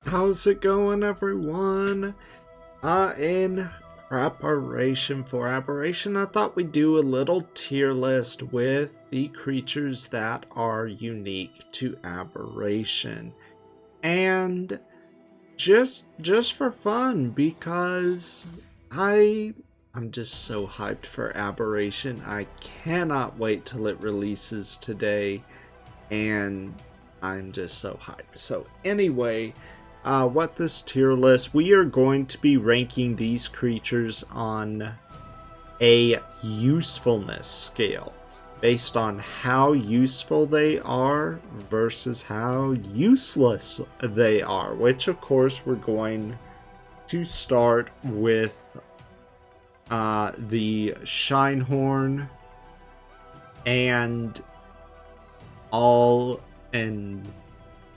How's it going, everyone? In preparation for Aberration, I thought we'd do a little tier list with the creatures that are unique to Aberration. And just for fun, because I'm just so hyped for Aberration. I cannot wait till it releases today, and I'm just so hyped. So anyway, what this tier list, we are going to be ranking these creatures on a usefulness scale based on how useful they are versus how useless they are, which of course we're going to start with the Shinehorn and all, and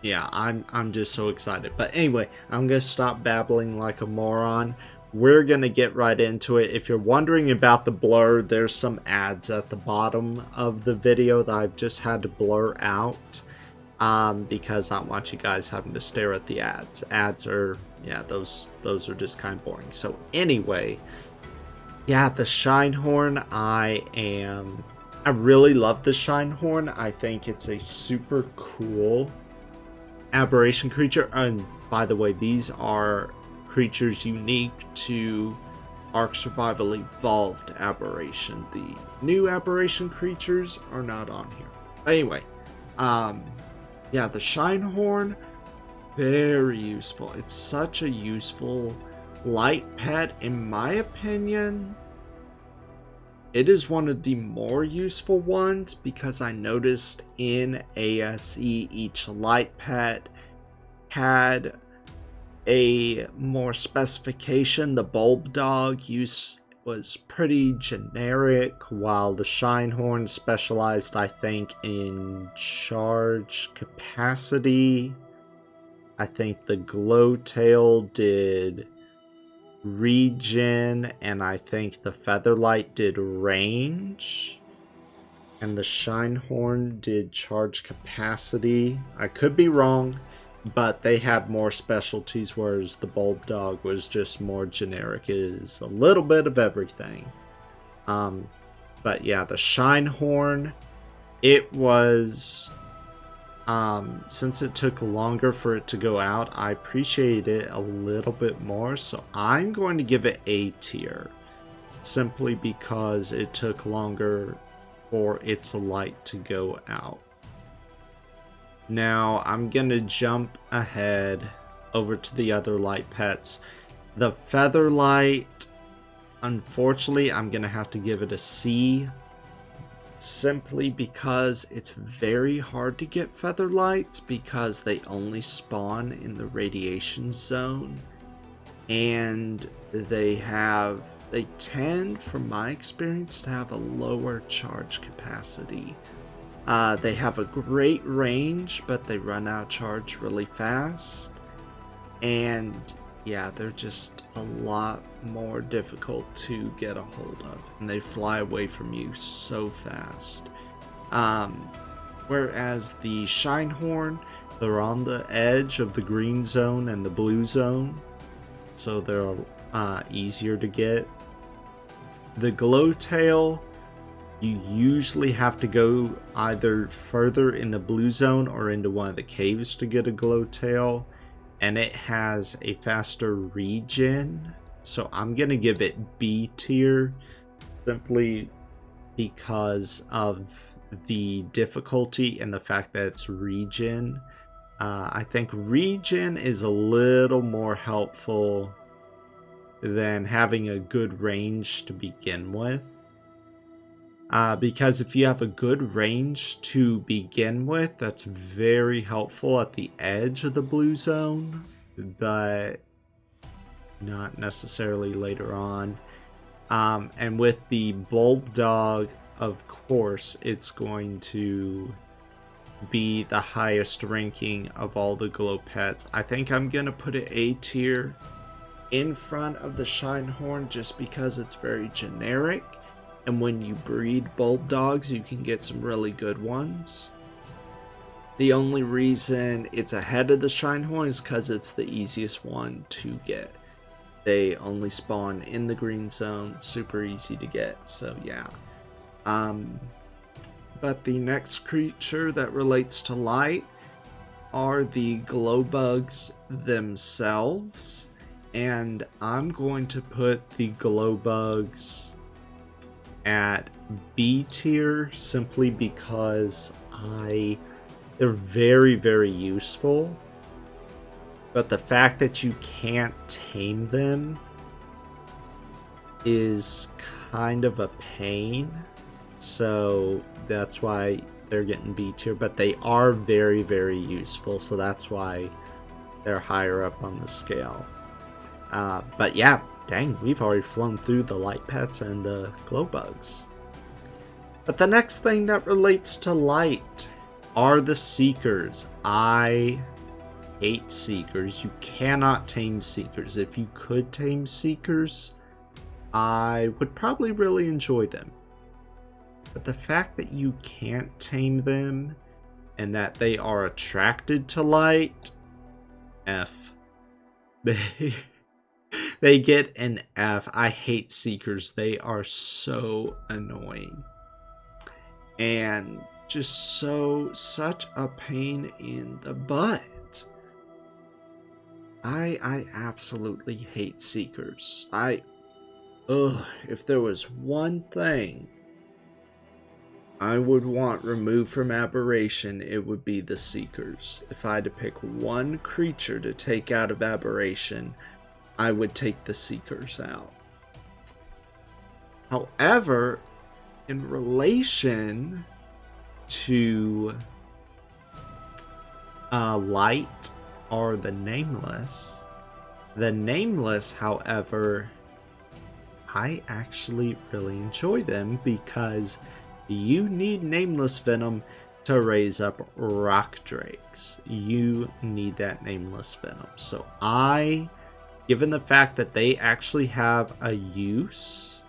yeah, I'm just so excited. But anyway, I'm gonna stop babbling like a moron. We're gonna get right into it. If you're wondering about the blur, there's some ads at the bottom of the video that I've just had to blur out because I don't want you guys having to stare at the ads. Ads are, yeah, those are just kind of boring. So anyway, yeah, the Shinehorn, I really love the Shinehorn. I think it's a super cool Aberration creature. And by the way, these are creatures unique to Ark Survival Evolved Aberration. The new Aberration creatures are not on here. Anyway, yeah, the Shinehorn, very useful. It's such a useful light pet, in my opinion. It is one of the more useful ones because I noticed in ASE each light pet had a more specification. The Bulb Dog use was pretty generic, while the Shinehorn specialized, I think, in charge capacity. I think the Glowtail did regen, and I think the Featherlight did range, and the Shinehorn did charge capacity. I could be wrong, but they have more specialties, whereas the Bulb Dog was just more generic. It is a little bit of everything. But yeah, the Shinehorn, it was since it took longer for it to go out, I appreciate it a little bit more, so I'm going to give it A tier, simply because it took longer for its light to go out. Now I'm gonna jump ahead over to the other light pets. The Featherlight, unfortunately, I'm gonna have to give it a C, simply because it's very hard to get Featherlights because they only spawn in the radiation zone, and they tend, from my experience, to have a lower charge capacity. They have a great range, but they run out charge really fast, and yeah, they're just a lot more difficult to get a hold of, and they fly away from you so fast. Whereas the Shinehorn, they're on the edge of the green zone and the blue zone, so they're easier to get. The Glowtail, you usually have to go either further in the blue zone or into one of the caves to get a Glowtail, and it has a faster regen, so I'm gonna give it B tier, simply because of the difficulty and the fact that it's regen. I think regen is a little more helpful than having a good range to begin with. Because if you have a good range to begin with, that's very helpful at the edge of the blue zone, but not necessarily later on. And with the Bulb Dog, of course, it's going to be the highest ranking of all the glow pets. I think I'm going to put it A tier in front of the Shinehorn just because it's very generic. And when you breed Bulb Dogs, you can get some really good ones. The only reason it's ahead of the Shinehorn is because it's the easiest one to get. They only spawn in the green zone, super easy to get, so yeah. But the next creature that relates to light are the glow bugs themselves, and I'm going to put the glow bugs at B tier simply because they're very, very useful, but the fact that you can't tame them is kind of a pain, so that's why they're getting B tier, but they are very, very useful, so that's why they're higher up on the scale. But yeah, dang, we've already flown through the light pets and the glow bugs. But the next thing that relates to light are the seekers. I hate seekers. You cannot tame seekers. If you could tame seekers, I would probably really enjoy them. But the fact that you can't tame them and that they are attracted to light, F. They get an F. I hate seekers. They are so annoying. And just such a pain in the butt. I absolutely hate seekers. If there was one thing I would want removed from Aberration, it would be the seekers. If I had to pick one creature to take out of Aberration, I would take the seekers out. However, in relation to light or the nameless, however, I actually really enjoy them because you need nameless venom to raise up rock drakes. You need that nameless venom. So given the fact that they actually have a use,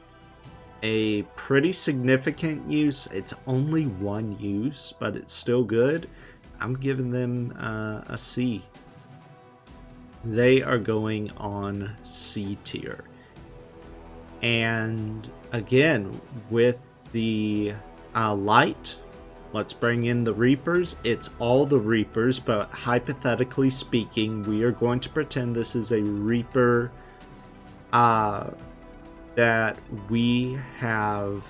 a pretty significant use, it's only one use, but it's still good, I'm giving them a C. They are going on C tier. And again, with the light, let's bring in the Reapers. It's all the Reapers, but hypothetically speaking, we are going to pretend this is a Reaper that we have.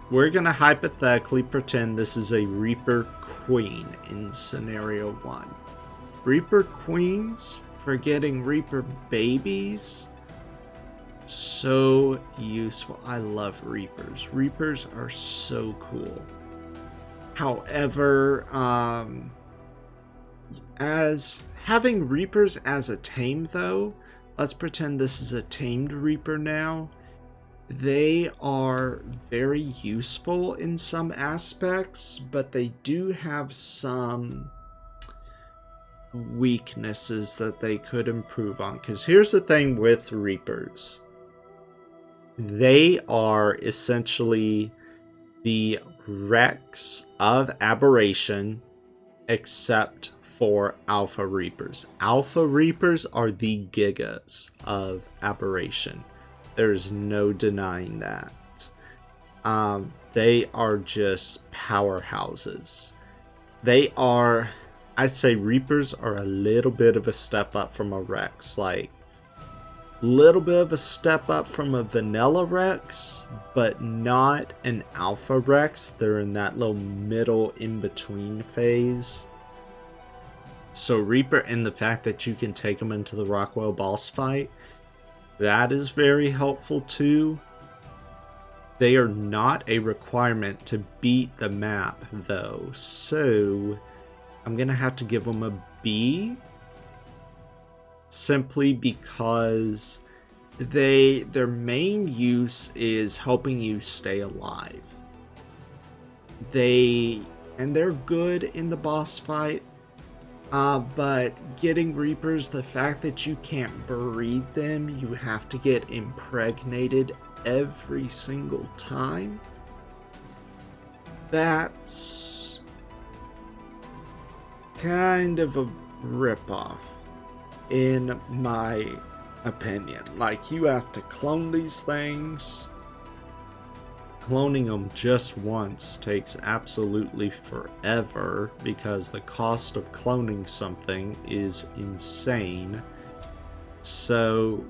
We're going to hypothetically pretend this is a Reaper Queen in scenario 1. Reaper Queens for getting Reaper babies, so useful. I love Reapers. Reapers are so cool. However, as having Reapers as a tame though, let's pretend this is a tamed Reaper now. They are very useful in some aspects, but they do have some weaknesses that they could improve on. Because here's the thing with Reapers. They are essentially the Rex of Aberration, except for Alpha Reapers. Alpha Reapers are the Gigas of Aberration. There's no denying that. They are just powerhouses. They are, I'd say Reapers are a little bit of a step up from a Rex. Like, little bit of a step up from a vanilla Rex, but not an Alpha Rex. They're in that little middle in-between phase. So Reaper, and the fact that you can take them into the Rockwell boss fight, that is very helpful too. They are not a requirement to beat the map though, so I'm gonna have to give them a B, simply because their main use is helping you stay alive. They're good in the boss fight. But getting Reapers, the fact that you can't breed them, you have to get impregnated every single time. That's kind of a ripoff, in my opinion. Like, you have to clone these things. Cloning them just once takes absolutely forever because the cost of cloning something is insane. So,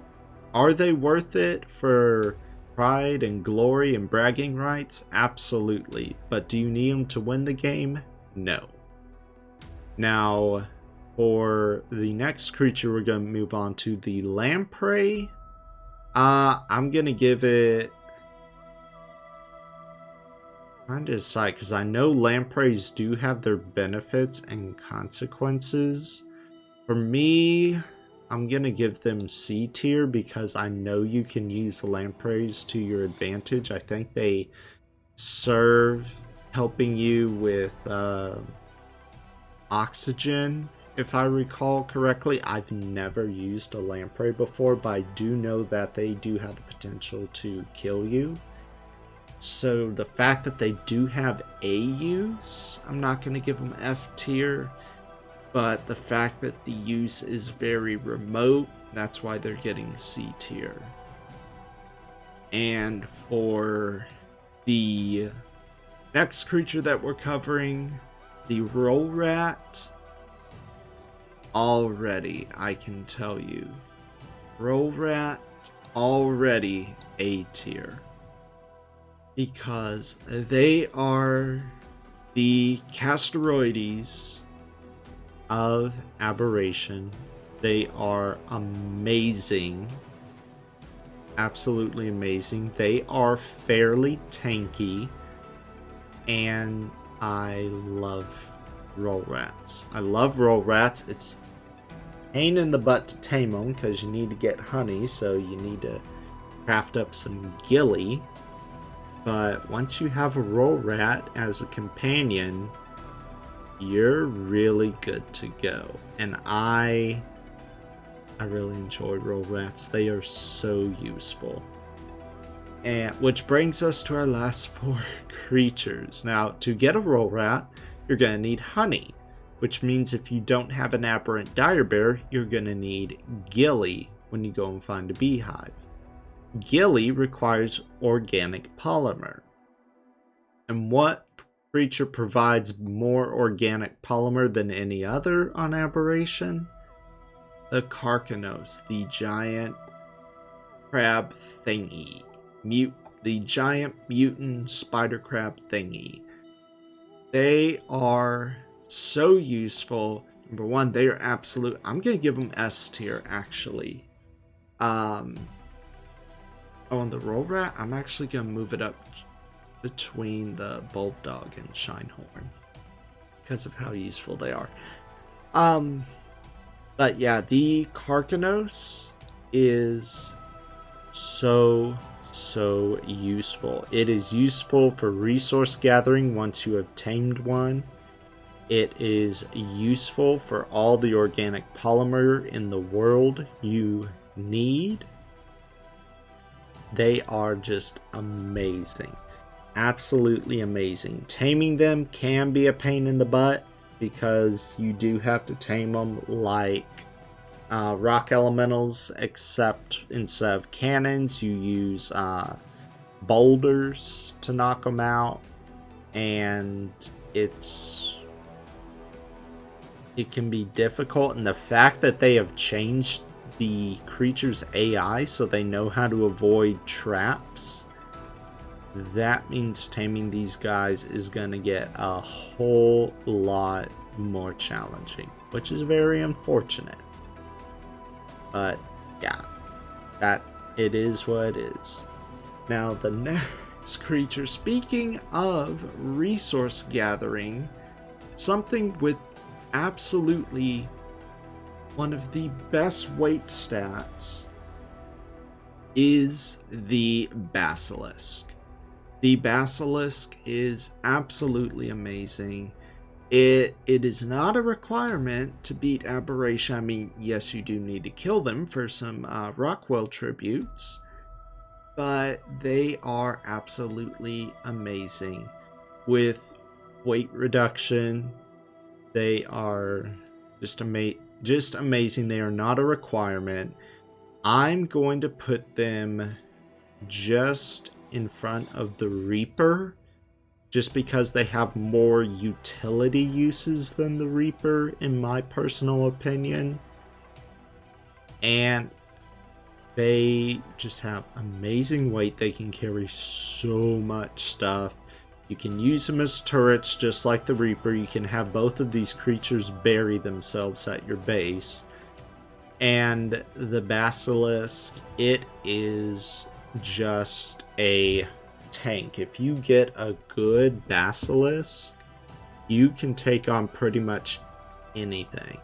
are they worth it for pride and glory and bragging rights? Absolutely. But do you need them to win the game? No. Now, for the next creature, we're going to move on to the lamprey. I'm going to give it... I'm trying to decide, because I know lampreys do have their benefits and consequences. For me, I'm going to give them C tier because I know you can use the lampreys to your advantage. I think they serve helping you with oxygen, if I recall correctly. I've never used a lamprey before, but I do know that they do have the potential to kill you. So the fact that they do have a use, I'm not going to give them F tier. But the fact that the use is very remote, that's why they're getting C tier. And for the next creature that we're covering, the roll rat, already I can tell you, roll rat already A tier. Because they are the Casteroides of Aberration. They are amazing. Absolutely amazing. They are fairly tanky. And I love roll rats. I love roll rats. It's a pain in the butt to tame them because you need to get honey, so you need to craft up some gilly. But once you have a roll rat as a companion, you're really good to go. And I really enjoy roll rats. They are so useful. And which brings us to our last 4 creatures. Now, to get a roll rat, you're going to need honey, which means if you don't have an aberrant dire bear, you're going to need gilly when you go and find a beehive. Gilly requires organic polymer. And what creature provides more organic polymer than any other on Aberration? The Carcanos, the giant crab thingy. The giant mutant spider crab thingy. They are so useful. Number one, they are absolute. I'm going to give them S tier, actually. On the roll rat, I'm actually going to move it up between the bulb dog and shinehorn because of how useful they are. But yeah, the Carcanos is so useful. It is useful for resource gathering once you have tamed one. It is useful for all the organic polymer in the world you need. They are just amazing. Absolutely amazing. Taming them can be a pain in the butt because you do have to tame them like rock elementals, except instead of cannons, you use boulders to knock them out. And it can be difficult. And the fact that they have changed the creature's AI so they know how to avoid traps, that means taming these guys is going to get a whole lot more challenging, which is very unfortunate. But yeah, that it is what it is. Now the next creature, speaking of resource gathering, something with absolutely one of the best weight stats is the Basilisk. The Basilisk is absolutely amazing. It is not a requirement to beat Aberration. I mean, yes, you do need to kill them for some Rockwell tributes, but they are absolutely amazing with weight reduction, They are just amazing. They are not a requirement. I'm going to put them just in front of the Reaper, just because they have more utility uses than the Reaper, in my personal opinion. And they just have amazing weight. They can carry so much stuff. You can use them as turrets just like the Reaper. You can have both of these creatures bury themselves at your base. And the Basilisk, it is just a tank. If you get a good Basilisk, you can take on pretty much anything.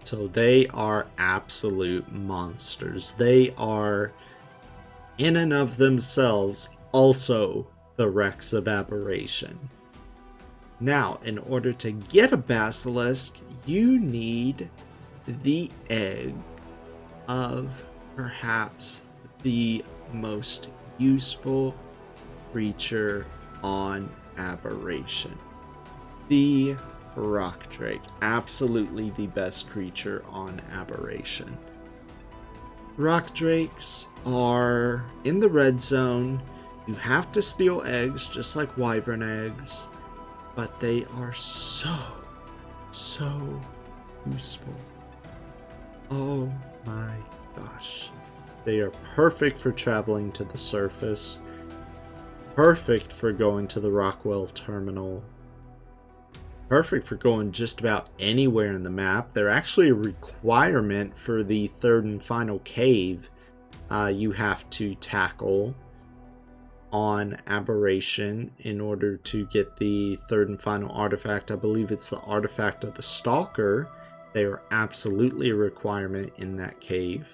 So they are absolute monsters. They are, in and of themselves, also the Rex of Aberration. Now, in order to get a Basilisk, you need the egg of perhaps the most useful creature on Aberration. The Rock Drake. Absolutely the best creature on Aberration. Rock Drakes are in the red zone. You have to steal eggs just like wyvern eggs, but they are so useful. Oh my gosh. They are perfect for traveling to the surface. Perfect for going to the Rockwell terminal. Perfect for going just about anywhere in the map. They're actually a requirement for the third and final cave you have to tackle on Aberration in order to get the third and final artifact. I believe it's the artifact of the Stalker. They are absolutely a requirement in that cave,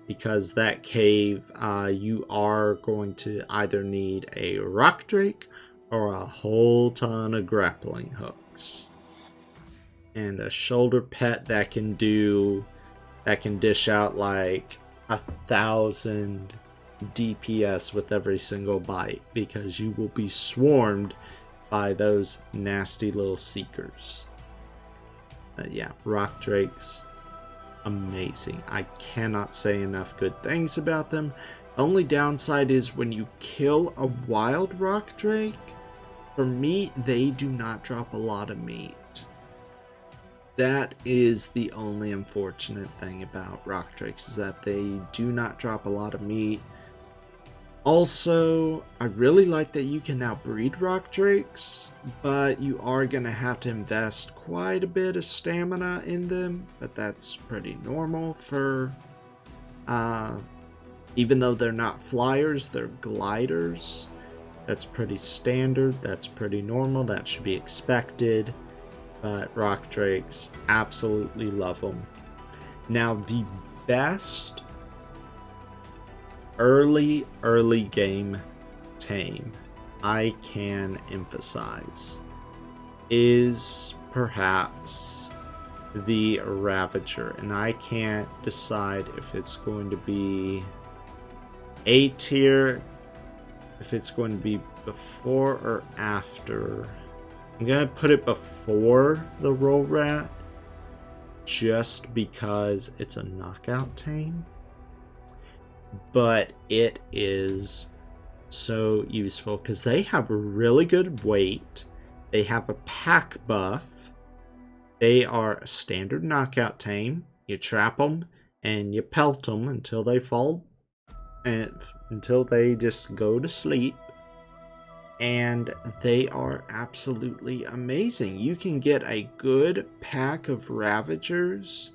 because that cave you are going to either need a Rock Drake or a whole ton of grappling hooks. And a shoulder pet that can dish out like 1,000 DPS with every single bite, because you will be swarmed by those nasty little seekers. Yeah, Rock Drakes, amazing. I cannot say enough good things about them. The only downside is when you kill a wild Rock Drake, for meat, they do not drop a lot of meat. That is the only unfortunate thing about Rock Drakes, is that they do not drop a lot of meat. Also, I really like that you can now breed Rock Drakes, but you are going to have to invest quite a bit of stamina in them, but that's pretty normal for, even though they're not flyers, they're gliders. That's pretty standard, that's pretty normal, that should be expected, but Rock Drakes, absolutely love them. Now, the best early game tame I can emphasize is perhaps the Ravager, and I can't decide if it's going to be A tier, if it's going to be before or after. I'm gonna put it before the Roll Rat, just because it's a knockout tame. But it is so useful because they have really good weight. They have a pack buff. They are a standard knockout tame. You trap them and you pelt them until they fall, and until they just go to sleep. And they are absolutely amazing. You can get a good pack of Ravagers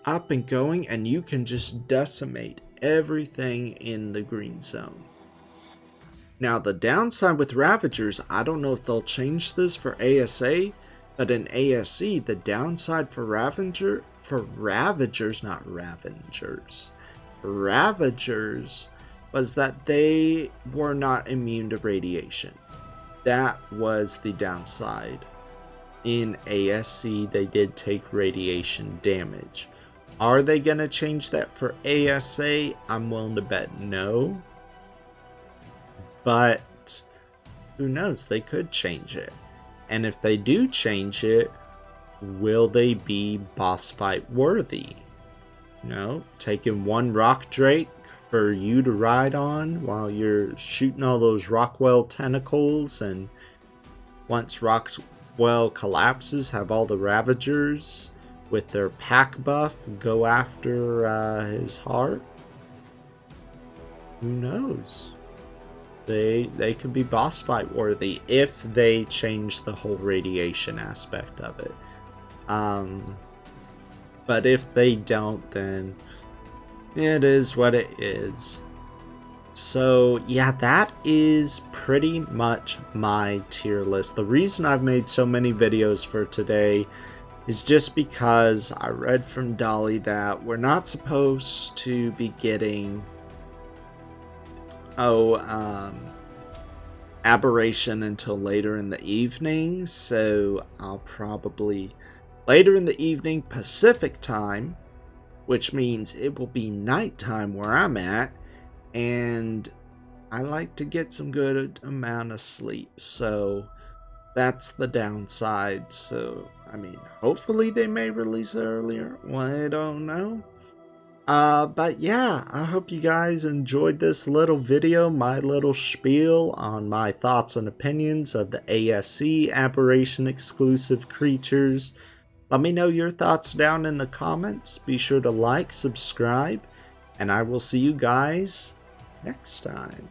up and going, and you can just decimate everything in the green zone. Now, the downside with Ravagers, I don't know if they'll change this for ASA, but in ASE, the downside for Ravagers, was that they were not immune to radiation. That was the downside. In ASC, they did take radiation damage. Are they going to change that for ASA? I'm willing to bet no. But who knows? They could change it. And if they do change it, will they be boss fight worthy? You know, taking one rock drake for you to ride on while you're shooting all those Rockwell tentacles, and once Rockwell collapses, have all the Ravagers with their pack buff go after his heart. Who knows? They could be boss fight worthy if they change the whole radiation aspect of it. But if they don't, then it is what it is. So yeah, that is pretty much my tier list. The reason I've made so many videos for today is just because I read from Dolly that we're not supposed to be getting Aberration until later in the evening, so I'll probably later in the evening Pacific time, which means it will be nighttime where I'm at, and I like to get some good amount of sleep, so that's the downside. So I mean, hopefully they may release it earlier, well, I don't know. But yeah, I hope you guys enjoyed this little video, my little spiel on my thoughts and opinions of the ASC Aberration exclusive creatures. Let me know your thoughts down in the comments. Be sure to like, subscribe, and I will see you guys next time.